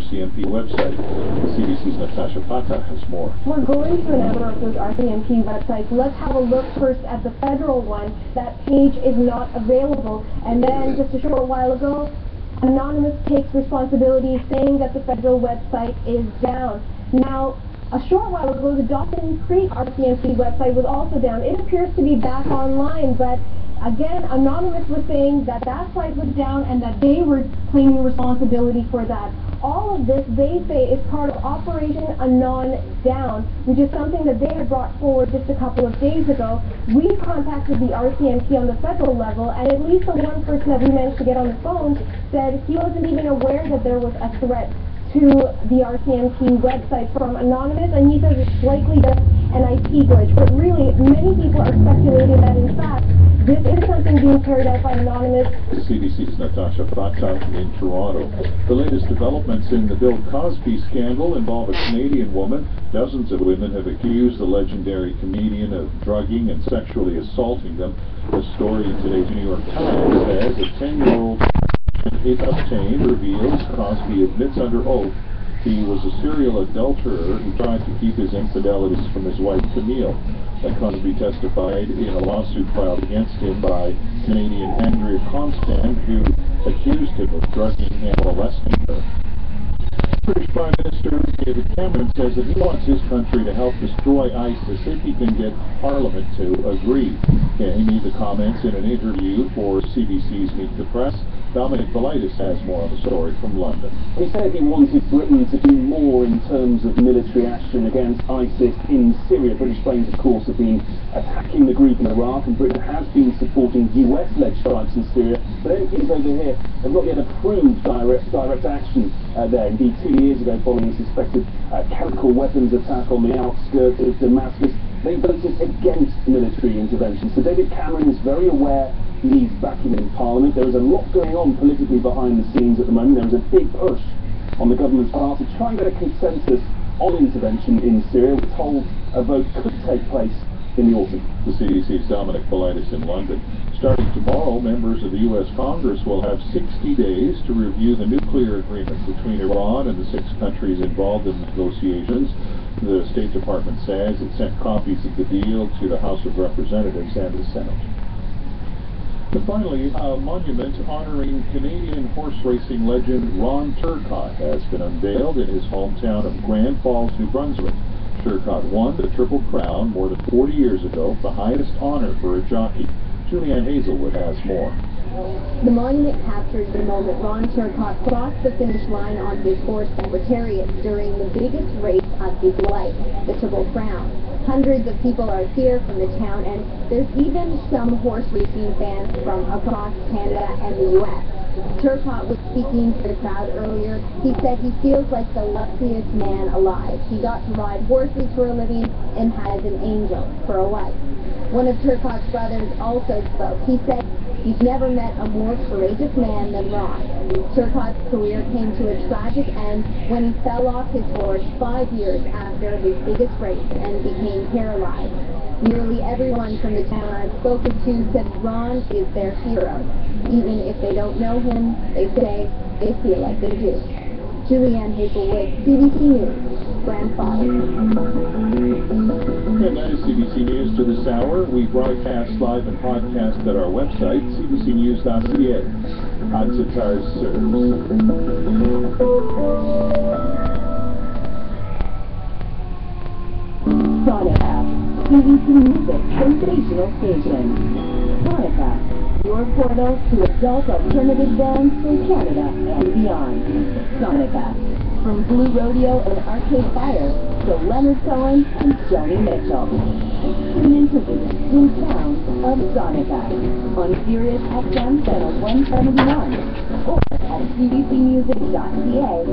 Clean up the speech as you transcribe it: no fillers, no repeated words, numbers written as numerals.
RCMP website. CBC's Natasha Pata has more. We're going to a number of those RCMP websites. Let's have a look first at the federal one. That page is not available. And then just a short while ago, Anonymous takes responsibility saying that the federal website is down. Now, a short while ago, the Dawson Creek RCMP website was also down. It appears to be back online, but again, Anonymous was saying that that site was down and that they were claiming responsibility for that. All of this, they say, is part of Operation Anon Down, which is something that they had brought forward just a couple of days ago. We contacted the RCMP on the federal level, and at least the one person that we managed to get on the phone said he wasn't even aware that there was a threat to the RCMP website from Anonymous, and he says it's likely just an IT glitch. But really, many people are speculating that, in fact, this is something being carried out by Anonymous. CBC's Natasha Pata in Toronto. The latest developments in the Bill Cosby scandal involve a Canadian woman. Dozens of women have accused the legendary comedian of drugging and sexually assaulting them. The story in today's New York Times says a 10-year-old it obtained reveals Cosby admits under oath he was a serial adulterer who tried to keep his infidelities from his wife Camille. Cosby testified in a lawsuit filed against him by Canadian Andrea Constant, who accused him of drugging and molesting her. British Prime Minister David Cameron says that he wants his country to help destroy ISIS if he can get Parliament to agree. He made the comments in an interview for CBC's Meet the Press. Dominic Politis has more on the story from London. He said he wanted Britain to do more in terms of military action against ISIS in Syria. British planes, of course, have been attacking the group in Iraq, and Britain has been supporting US-led strikes in Syria. But MPs over here have not yet approved direct action there. Indeed, 2 years ago, following a suspected chemical weapons attack on the outskirts of Damascus, they voted against military intervention. So David Cameron is very aware he needs backing in Parliament. There is a lot going on politically behind the scenes at the moment. There is a big push on the government's part to try and get a consensus on intervention in Syria. We're told a vote could take place in the autumn. The CDC's Dominic Politis in London. Starting tomorrow, members of the U.S. Congress will have 60 days to review the nuclear agreement between Iran and the 6 countries involved in negotiations. The State Department says it sent copies of the deal to the House of Representatives and the Senate. And finally, a monument honoring Canadian horse racing legend Ron Turcotte has been unveiled in his hometown of Grand Falls, New Brunswick. Turcotte won the Triple Crown more than 40 years ago, the highest honor for a jockey. Julianne Hazelwood has more. The monument captures the moment Ron Turcotte crossed the finish line on his horse Secretariat during the biggest race of his life, the Triple Crown. Hundreds of people are here from the town, and there's even some horse racing fans from across Canada and the U.S. Turcotte was speaking to the crowd earlier. He said he feels like the luckiest man alive. He got to ride horses for a living and has an angel for a wife. One of Turcotte's brothers also spoke. He said he's never met a more courageous man than Ron. Turcotte's career came to a tragic end when he fell off his horse 5 years after his biggest race and became paralyzed. Nearly everyone from the town I've spoken to said Ron is their hero. Even if they don't know him, they say they feel like they do. Julianne Hazelwood, CBC News, Grand Falls. And that is CBC News to this hour. We broadcast live and podcast at our website, cbcnews.ca. Adsatars serves. Sonica, CBC Music sensational station. Sonica, your portal to adult alternative bands from Canada and beyond. Sonica, from Blue Rodeo and Arcade Fire to Leonard Cohen and Joni Mitchell. Tune into the distinct sound of Sonica on Sirius XM Channel 171 or at cbcmusic.ca.